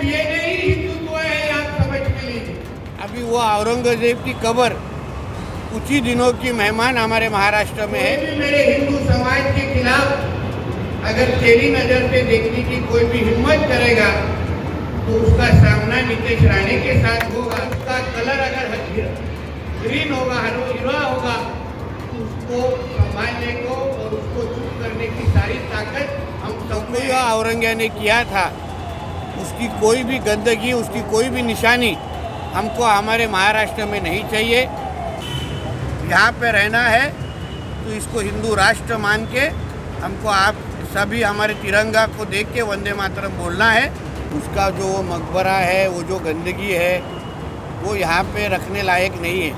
DNA ही हिंदुत्व है, आप समझ के लीजिए। अभी वो औरंगजेब की कब्र कुछ ही दिनों की मेहमान हमारे महाराष्ट्र में है। कोई भी मेरे हिंदू समाज के खिलाफ अगर टेढ़ी नजर से देखने की कोई भी हिम्मत करेगा तो उसका सामना नीतीश राणे के साथ होगा। उसका कलर अगर ग्रीन होगा, हरा होगा, तो उसको संभालने को और उसको चुप करने की सारी ताकत हम सबको जो औरंगजेब ने किया था उसकी कोई भी गंदगी, उसकी कोई भी निशानी हमको हमारे महाराष्ट्र में नहीं चाहिए। यहाँ पे रहना है तो इसको हिंदू राष्ट्र मान के हमको आप सभी हमारे तिरंगा को देख के वंदे मातरम बोलना है। उसका जो मकबरा है, वो जो गंदगी है, वो यहाँ पे रखने लायक नहीं है।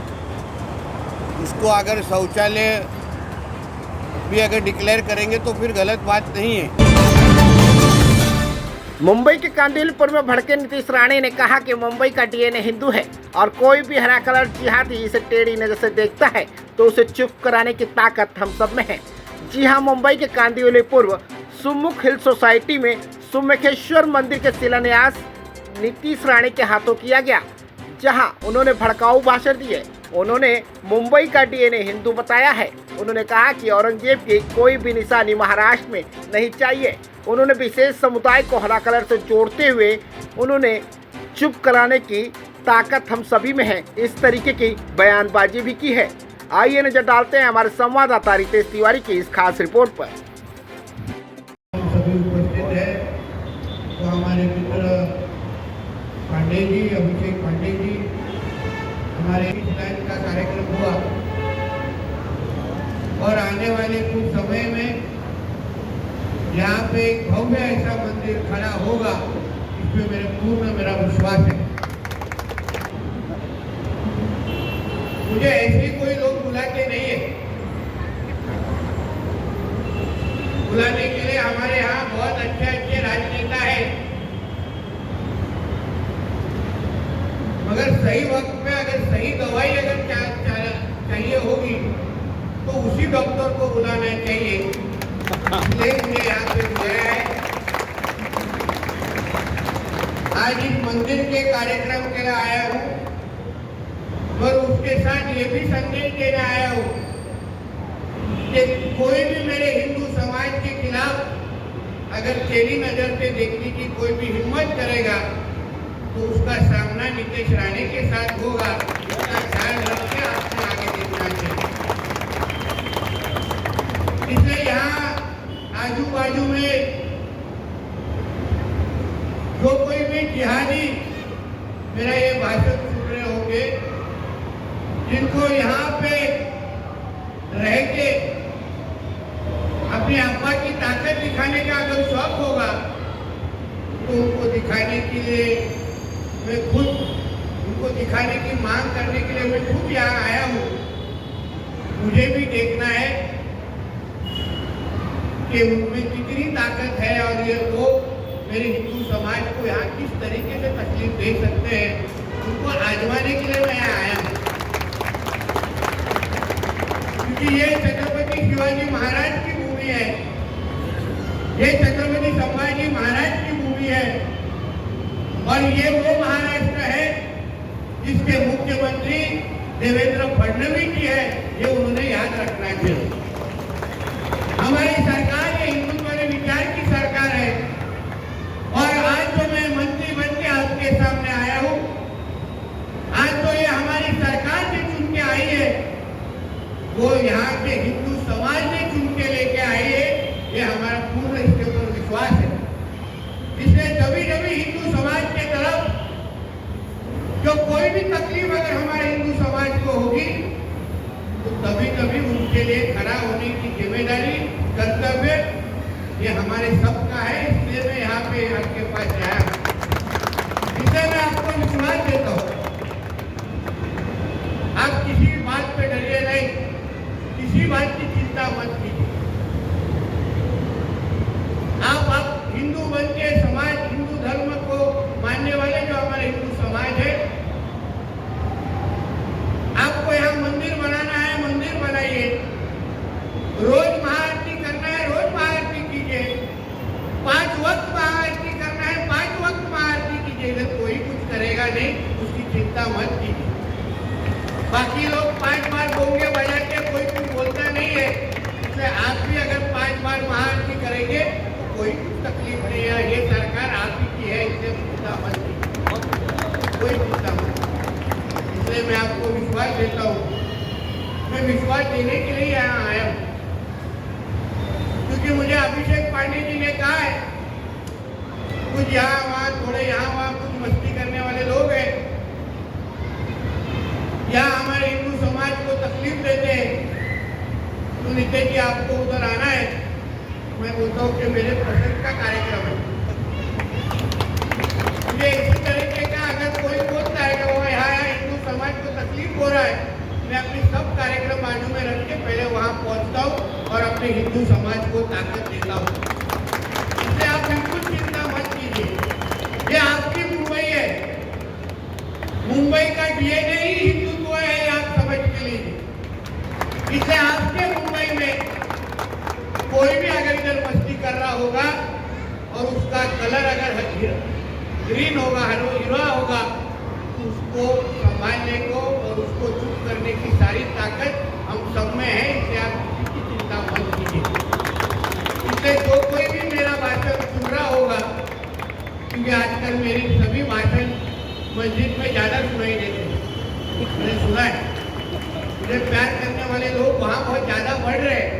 उसको अगर शौचालय भी अगर डिक्लेयर करेंगे तो फिर गलत बात नहीं है। मुंबई के कांदिवलीपुर में भड़के नीतीश राणे ने कहा कि मुंबई का डीएनए हिंदू है और कोई भी हरा कलर जिहादी इसे टेढ़ी नजर से देखता है तो उसे चुप कराने की ताकत हम सब में है। जी हां, मुंबई के कांदिवलीपुर सुमुख हिल सोसाइटी में सुमुखेश्वर मंदिर के शिलान्यास नीतीश राणे के हाथों किया गया, जहां उन्होंने भड़काऊ भाषण दिए। उन्होंने मुंबई का डीएनए हिंदू बताया है। उन्होंने कहा कि औरंगजेब की कोई भी निशानी महाराष्ट्र में नहीं चाहिए। उन्होंने विशेष समुदाय को हरा कलर से जोड़ते हुए उन्होंने चुप कराने की ताकत हम सभी में है, इस तरीके की बयानबाजी भी की है। आइए नजर डालते हैं हमारे संवाददाता रितेश तिवारी की इस खास रिपोर्ट पर। सभी उपस्थित है तो हमारे मित्र पांडे जी, अभिषेक पांडे जी, हमारे शिलान्यास का कार्यक्रम हुआ और आने वाले कुछ समय में यहाँ पे एक भव्य ऐसा मंदिर खड़ा होगा, इसमें मेरा विश्वास है। मुझे ऐसे कोई लोग बुलाते नहीं है। बुलाने के लिए हमारे यहाँ बहुत अच्छे अच्छे राजनेता है, मगर सही वक्त में अगर सही दवाई अगर चाहिए होगी तो उसी डॉक्टर को बुलाना चाहिए। इसलिए मुझे यहाँ पे बुलाया है। आज इस मंदिर के कार्यक्रम के लिए आया हूँ और उसके साथ ये भी संदेश देने आया हूँ कि कोई भी मेरे हिंदू समाज के खिलाफ अगर टेढ़ी नजर से देखने की कोई भी हिम्मत करेगा तो उसका सामना नीतीश राणे के साथ होगा। इसका ख्याल रख के आपने आगे देखना चाहिए। इसलिए यहाँ आजू बाजू में जो कोई भी जिहादी मेरा ये भाषण सुन रहे होंगे, जिनको यहाँ पे रह के अपनी अम्मा की ताकत दिखाने का अगर शौक होगा तो उनको दिखाने के लिए मैं खुद, उनको दिखाने की मांग करने के लिए मैं खुद यहाँ आया हूँ। मुझे भी देखना है कि उनमें कितनी ताकत है और ये लोग मेरे हिंदू समाज को यहाँ किस तरीके से तकलीफ दे सकते हैं, उनको आजमाने के लिए मैं यहाँ आया हूँ। क्योंकि ये छत्रपति शिवाजी महाराज की भूमि है, ये छत्रपति संभाजी महाराज की भूमि है और ये वो महाराष्ट्र है जिसके मुख्यमंत्री देवेंद्र फडणवीस जी है। ये उन्होंने याद रखना चाहिए। हमारी सरकार ये हिंदुत्व वाले विचार की सरकार है और आज जो मैं मंत्री बन के आपके सामने आया हूँ, आज तो ये हमारी सरकार जो चुन के आई है, वो यहाँ के हिंदू समाज ने चुन के लेके आई है। ये हमारा पूर्ण इसके ऊपर विश्वास है। इसलिए कभी कभी हिंदू समाज के तरफ जो कोई भी तकलीफ अगर हमारे हिंदू समाज को होगी तो कभी कभी उनके लिए खड़ा होने की जिम्मेदारी, कर्तव्य ये हमारे सबका है। इसलिए मैं यहाँ पे आपके पास आया हूँ। इसलिए मैं आपको विश्वास देता हूँ, आप किसी बात पे डरिए नहीं, किसी बात की चिंता मत कीजिए। आप हिंदू बन के समाज, हिंदू धर्म को मानने वाले जो हमारे हिंदू समाज है, आपको यहाँ मंदिर बनाना है, मंदिर बनाइए। रोज महाआरती करना है, रोज महाआरती कीजिए। 5 वक्त महाआरती करना है, 5 वक्त महाआरती कीजिए। कोई तकलीफ नहीं है। ये सरकार आप ही की है, इससे चिंता मत कीजिए, कोई चिंता मत। इसलिए मैं आपको विश्वास देता हूँ, मैं विश्वास देने के लिए यहाँ आया हूँ, क्योंकि मुझे अभिषेक पांडे जी ने कहा है कुछ यहाँ वहाँ थोड़े यहाँ वहाँ कुछ मस्ती करने वाले लोग हैं, या हमारे हिंदू समाज को तकलीफ देते हैं, तो नितेश जी आपको उधर आना है। मैं बोलता हूँ कि मेरे पसंद का कार्यक्रम है। मुझे इसी तरीके का अगर कोई बोलता है कि वो यहाँ हिंदू समाज को तकलीफ हो रहा है, मैं अपनी सब कार्यक्रम बाजू में रख के पहले वहाँ पहुँचता हूँ और अपने हिंदू समाज को ताकत देता हूँ। इससे आप बिल्कुल चिंता मत कीजिए। ये आपकी मुंबई है, मुंबई का डीएनए ही हिंदुत्व है, आप समझ के लीजिए। इसलिए आपके मुंबई में कोई भी अगर इधर मस्ती कर रहा होगा और उसका कलर अगर ग्रीन होगा, हिरवा होगा, तो उसको संभालने को और उसको चुप करने की सारी ताकत हम सब में है। इससे आप किसी की चिंता मत कीजिए। इससे जो कोई भी मेरा भाषण सुन रहा होगा, क्योंकि आजकल मेरी सभी भाषण मस्जिद में ज़्यादा सुनाई देते हैं, मैंने सुना है। मुझे प्यार करने वाले लोग वहाँ बहुत ज़्यादा बढ़ रहे हैं,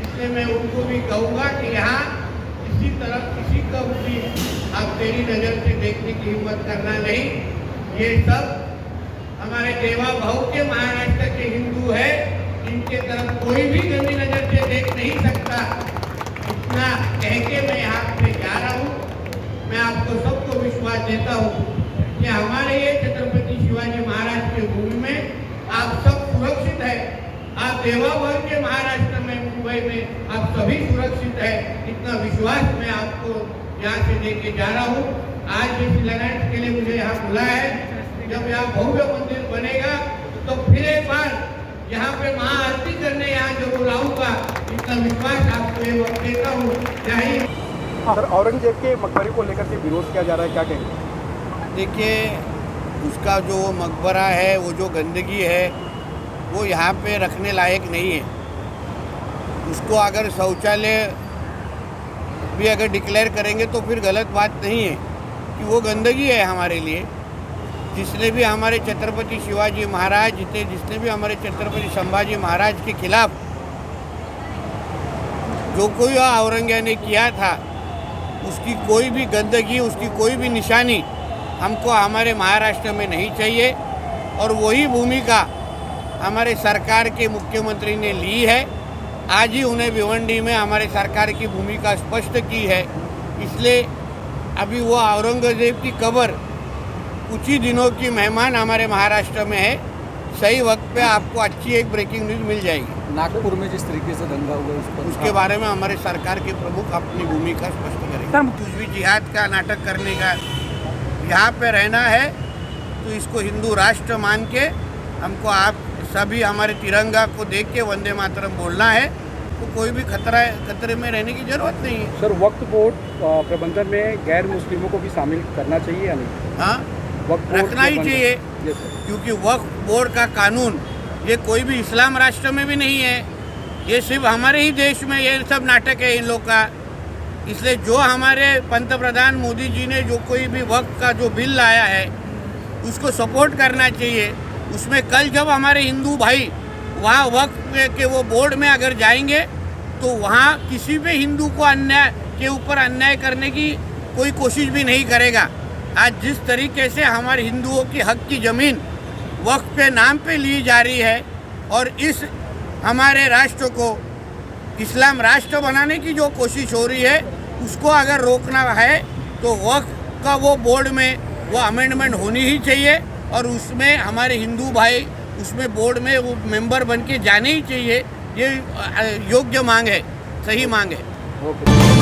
इसलिए मैं उनको भी कहूँगा कि यहाँ किसी तरह किसी को भी आप तेरी नज़र से देखने की हिम्मत करना नहीं। ये सब हमारे देवा भाव के महाराष्ट्र के हिंदू है, इनके तरफ कोई भी गंदी नज़र से देख नहीं सकता। इतना कह के मैं यहाँ पे जा रहा हूँ। मैं आपको सबको विश्वास देता हूँ कि हमारे ये छत्रपति शिवाजी महाराज की भूमि में आप सब सुरक्षित है। आप देवावर के महाराष्ट्र में, मुंबई में आप सभी सुरक्षित है। इतना विश्वास मैं आपको यहाँ से लेके जा रहा हूँ। आज इस शिलान्यास के लिए मुझे यहाँ बुलाया है। जब यहाँ भव्य मंदिर बनेगा तो फिर एक बार यहाँ पे महाआरती करने यहाँ जो बुलाऊंगा, इतना विश्वास आपको ये वक्त देता हूँ। जय हिंद। सर, औरंगजेब के मकबरे को लेकर के विरोध किया जा रहा है, क्या कहेंगे? देखिए, उसका जो मकबरा है, वो जो गंदगी है, वो यहाँ पे रखने लायक नहीं है। उसको अगर शौचालय भी अगर डिक्लेयर करेंगे तो फिर गलत बात नहीं है कि वो गंदगी है हमारे लिए। जिसने भी हमारे छत्रपति शिवाजी महाराज जिसने भी हमारे छत्रपति संभाजी महाराज के खिलाफ जो कोई औरंगजेब ने किया था, उसकी कोई भी गंदगी, उसकी कोई भी निशानी हमको हमारे महाराष्ट्र में नहीं चाहिए। और वही भूमिका हमारे सरकार के मुख्यमंत्री ने ली है। आज ही उन्हें भिवंडी में हमारे सरकार की भूमिका स्पष्ट की है। इसलिए अभी वो औरंगजेब की कब्र कुछ ही दिनों की मेहमान हमारे महाराष्ट्र में है। सही वक्त पे आपको अच्छी एक ब्रेकिंग न्यूज़ मिल जाएगी। नागपुर में जिस तरीके से दंगा हुआ उसके बारे में हमारे सरकार के प्रमुख अपनी भूमिका स्पष्ट करेंगे। कुछ भी जिहाद का नाटक करने का, यहाँ पे रहना है तो इसको हिंदू राष्ट्र मान के हमको आप सभी हमारे तिरंगा को देख के वंदे मातरम बोलना है। तो कोई भी खतरे में रहने की जरूरत नहीं है। सर, वक्फ बोर्ड प्रबंधन में गैर मुस्लिमों को भी शामिल करना चाहिए या नहीं? हाँ, रखना ही चाहिए, क्योंकि वक्फ बोर्ड का कानून ये कोई भी इस्लाम राष्ट्र में भी नहीं है। ये सिर्फ हमारे ही देश में ये सब नाटक है इन लोग का। इसलिए जो हमारे पंतप्रधान मोदी जी ने जो कोई भी वक्फ का जो बिल लाया है, उसको सपोर्ट करना चाहिए। उसमें कल जब हमारे हिंदू भाई वहाँ वक्फ के वो बोर्ड में अगर जाएंगे तो वहाँ किसी भी हिंदू को अन्याय के ऊपर अन्याय करने की कोई कोशिश भी नहीं करेगा। आज जिस तरीके से हमारे हिंदुओं की हक की ज़मीन वक्फ के नाम पे ली जा रही है और इस हमारे राष्ट्र को इस्लाम राष्ट्र बनाने की जो कोशिश हो रही है, उसको अगर रोकना है तो वक्फ का वो बोर्ड में वो अमेंडमेंट होनी ही चाहिए और उसमें हमारे हिंदू भाई उसमें बोर्ड में वो मेंबर बन के जाने ही चाहिए। ये योग्य मांग है, सही मांग है। ओके।